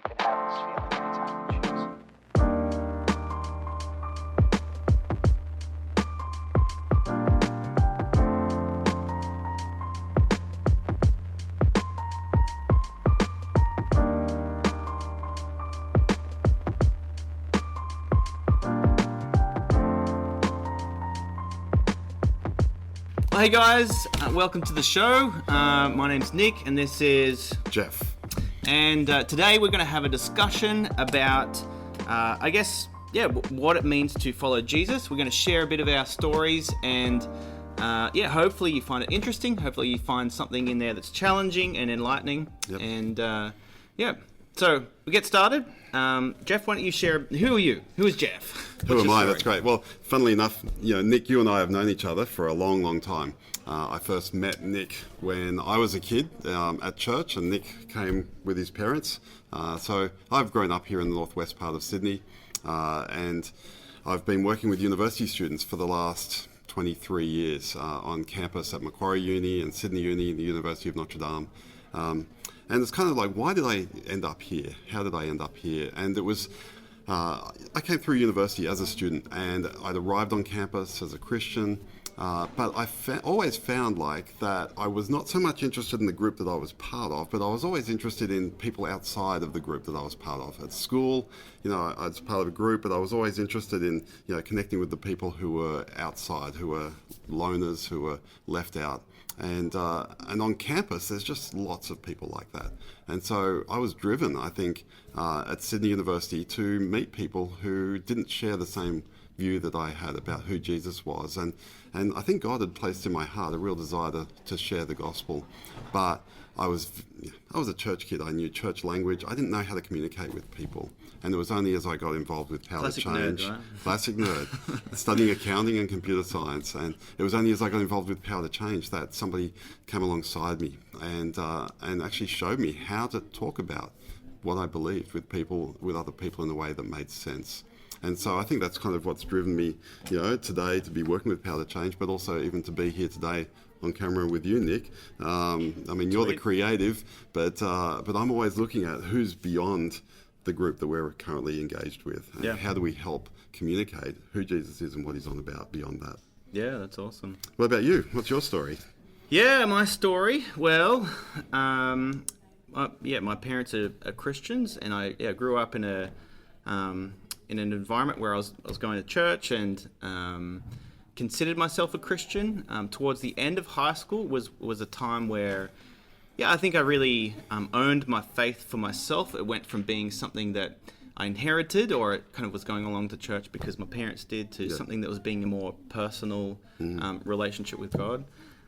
can have this feeling anytime you choose. Hey guys, welcome to the show. My name's Nick and this is Geoff. And today we're going to have a discussion about, what it means to follow Jesus. We're going to share a bit of our stories and hopefully you find it interesting. Hopefully you find something in there that's challenging and enlightening. Yep. And so we get started. Geoff, why don't you share, who are you? Who is Geoff? Who am I? That's great. Well, funnily enough, Nick, you and I have known each other for a long, long time. I first met Nick when I was a kid at church, and Nick came with his parents. So I've grown up here in the northwest part of Sydney, and I've been working with university students for the last 23 years on campus at Macquarie Uni and Sydney Uni and the University of Notre Dame. And it's kind of like, why did I end up here? How did I end up here? And it was, I came through university as a student, and I'd arrived on campus as a Christian, but I always found like that I was not so much interested in the group that I was part of, but I was always interested in people outside of the group that I was part of. At school, I was part of a group, but I was always interested in, connecting with the people who were outside, who were loners, who were left out. And on campus, there's just lots of people like that. And so I was driven, I think, at Sydney University to meet people who didn't share the same view that I had about who Jesus was. And I think God had placed in my heart a real desire to share the gospel. But I was a church kid. I knew church language. I didn't know how to communicate with people. And it was only as I got involved with Power to Change. Classic nerd. Studying accounting and computer science. And it was only as I got involved with Power to Change that somebody came alongside me and actually showed me how to talk about what I believed with other people in a way that made sense. And so I think that's kind of what's driven me, today to be working with Power to Change, but also even to be here today on camera with you, Nick. You're the creative, but I'm always looking at who's beyond the group that we're currently engaged with. And how do we help communicate who Jesus is and what he's on about beyond that? Yeah, that's awesome. What about you? What's your story? Yeah, my story. Well, my parents are Christians, and I grew up in an environment where I was going to church and considered myself a Christian. Towards the end of high school was a time where, I think I really owned my faith for myself. It went from being something that I inherited, or it kind of was going along to church because my parents did, to something that was being a more personal relationship with God.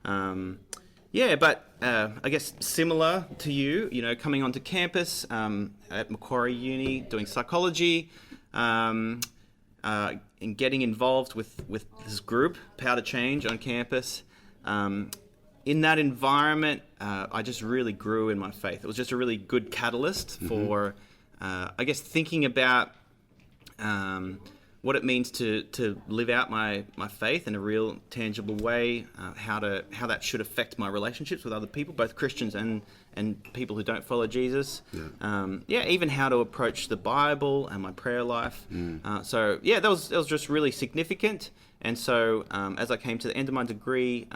But I guess similar to you, coming onto campus at Macquarie Uni, doing psychology, and getting involved with this group, Power to Change, on campus. In that environment, I just really grew in my faith. It was just a really good catalyst for, thinking about what it means to live out my faith in a real tangible way, how that should affect my relationships with other people, both Christians and people who don't follow Jesus. Even how to approach the Bible and my prayer life. That was just really significant. And so as I came to the end of my degree,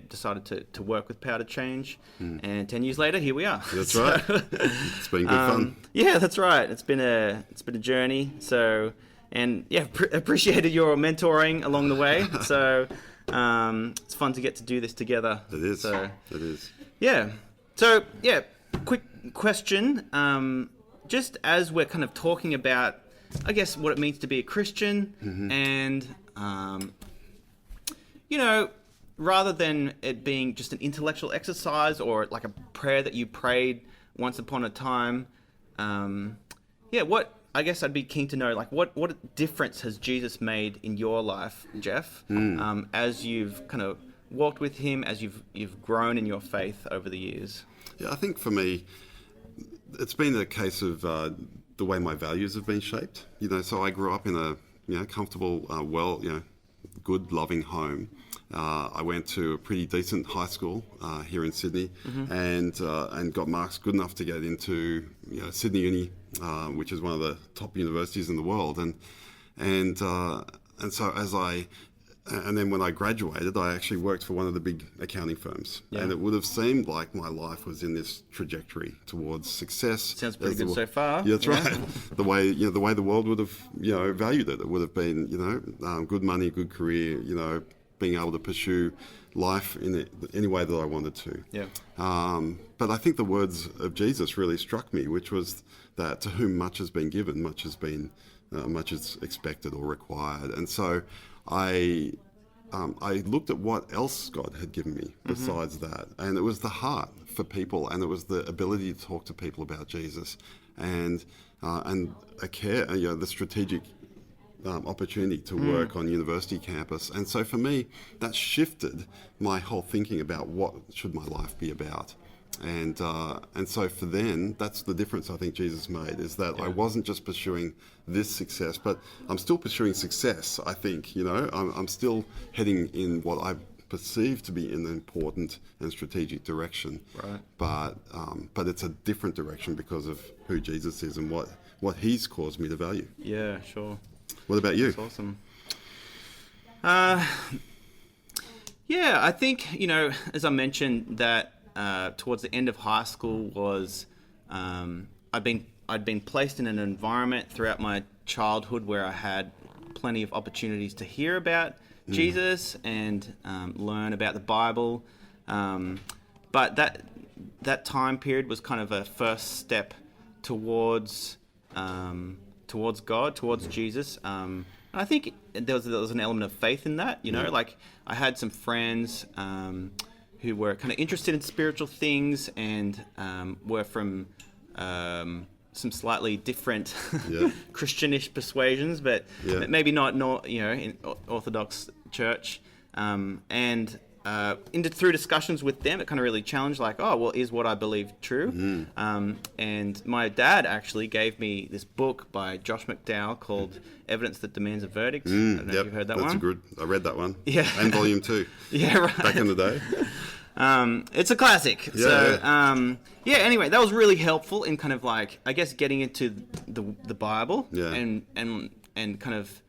decided to work with Power to Change, and 10 years later, here we are. That's right. It's been good fun. Yeah, that's right. It's been a journey. So, and appreciated your mentoring along the way. So, it's fun to get to do this together. It is. So, it is. Yeah. So, quick question. Just as we're kind of talking about, I guess, what it means to be a Christian, and rather than it being just an intellectual exercise or like a prayer that you prayed once upon a time, I guess I'd be keen to know, like, what difference has Jesus made in your life, Geoff, as you've kind of walked with him, as you've grown in your faith over the years? Yeah, I think for me, it's been a case of the way my values have been shaped. So I grew up in a comfortable, good, loving home. I went to a pretty decent high school here in Sydney, and got marks good enough to get into Sydney Uni, which is one of the top universities in the world, and so and then when I graduated, I actually worked for one of the big accounting firms, and it would have seemed like my life was in this trajectory towards success. Sounds pretty good so far. Yeah, that's right. The way the world would have valued it. It would have been good money, good career. Being able to pursue life in any way that I wanted to. Yeah. But I think the words of Jesus really struck me, which was that to whom much has been given, much is expected or required, and so. I looked at what else God had given me besides that, and it was the heart for people, and it was the ability to talk to people about Jesus, and a care, the strategic opportunity to work on university campus. And so for me, that shifted my whole thinking about what should my life be about. And so for then, that's the difference I think Jesus made, is that I wasn't just pursuing this success, but I'm still pursuing success, I think. I'm still heading in what I perceive to be an important and strategic direction. Right. But it's a different direction because of who Jesus is and what he's caused me to value. Yeah, sure. What about you? That's awesome. Yeah, I think, as I mentioned, that towards the end of high school was I'd been placed in an environment throughout my childhood where I had plenty of opportunities to hear about Jesus and learn about the Bible, but that time period was kind of a first step towards God, towards Jesus. And I think there was an element of faith in that. Like I had some friends who were kind of interested in spiritual things and were from some slightly different Christianish persuasions, but maybe not in Orthodox church. And through discussions with them, it kind of really challenged, like, oh, well, is what I believe true? And my dad actually gave me this book by Josh McDowell called Evidence That Demands a Verdict. I don't know if you've heard that one. I read that one. Yeah. And volume 2. Yeah, right. Back in the day. It's a classic. Yeah. So, anyway, that was really helpful in kind of like, I guess, getting into the Bible and kind of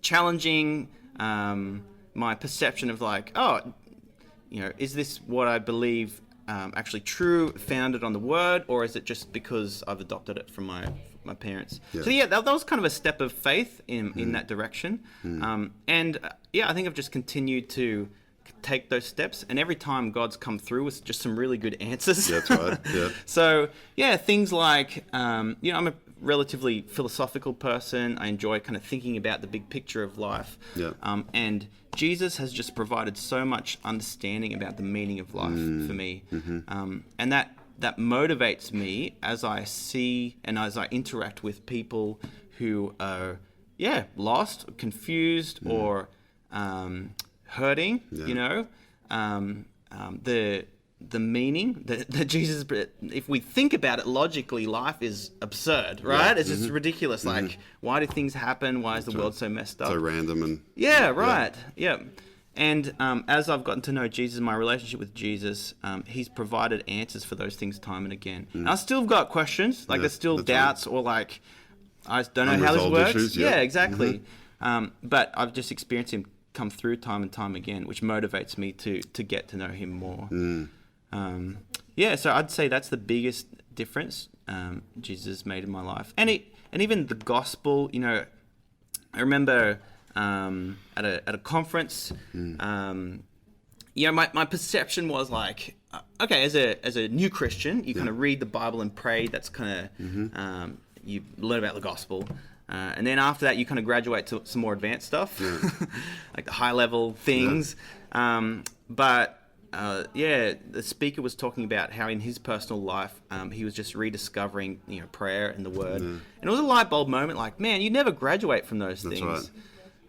challenging my perception of like, is this what I believe actually true, founded on the Word, or is it just because I've adopted it from my parents? Yeah. So that was kind of a step of faith in that direction. I think I've just continued to take those steps, and every time God's come through with just some really good answers. That's right. Yeah. So things like I'm a relatively philosophical person. I enjoy kind of thinking about the big picture of life. Yeah. And Jesus has just provided so much understanding about the meaning of life for me. And that motivates me as I see and as I interact with people who are lost, confused, or hurting. The meaning that Jesus, if we think about it logically, life is absurd, right? It's just ridiculous. Like, why do things happen? Why is the world so messed up? So random and... Yeah, right. Yeah. And as I've gotten to know Jesus, my relationship with Jesus, he's provided answers for those things time and again. And I still got questions, like there's still doubts or like, I don't know how this works. Issues, yeah, exactly. But I've just experienced him come through time and time again, which motivates me to get to know him more. So I'd say that's the biggest difference Jesus made in my life, and even the gospel. I remember at a conference, my perception was like, okay, as a new Christian, you kind of read the Bible and pray. That's kind of you learn about the gospel. And then after that, you kind of graduate to some more advanced stuff, like the high-level things. But the speaker was talking about how in his personal life, he was just rediscovering, prayer and the Word. And it was a light bulb moment. Like, man, you never graduate from those things.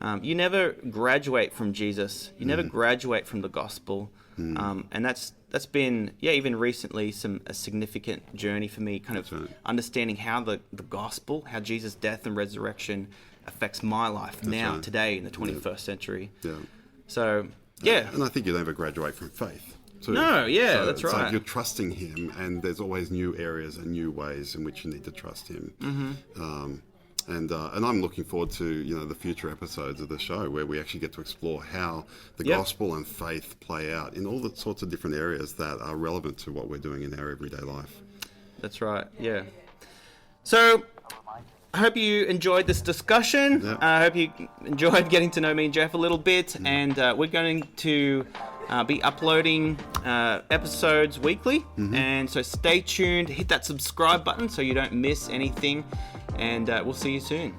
Right. You never graduate from Jesus. You never graduate from the gospel. And that's been, even recently, a significant journey for me, kind of understanding how the gospel, how Jesus' death and resurrection affects my life now, right. today, in the 21st century. Yeah. So, yeah. And I think you never graduate from faith, too. No, yeah, So that's it's right. like you're trusting him, and there's always new areas and new ways in which you need to trust him. And I'm looking forward to, you know, the future episodes of the show where we actually get to explore how the gospel and faith play out in all the sorts of different areas that are relevant to what we're doing in our everyday life. That's right, yeah. So, I hope you enjoyed this discussion. Yeah. I hope you enjoyed getting to know me and Geoff a little bit. And we're going to be uploading episodes weekly. And so stay tuned. Hit that subscribe button so you don't miss anything. And we'll see you soon.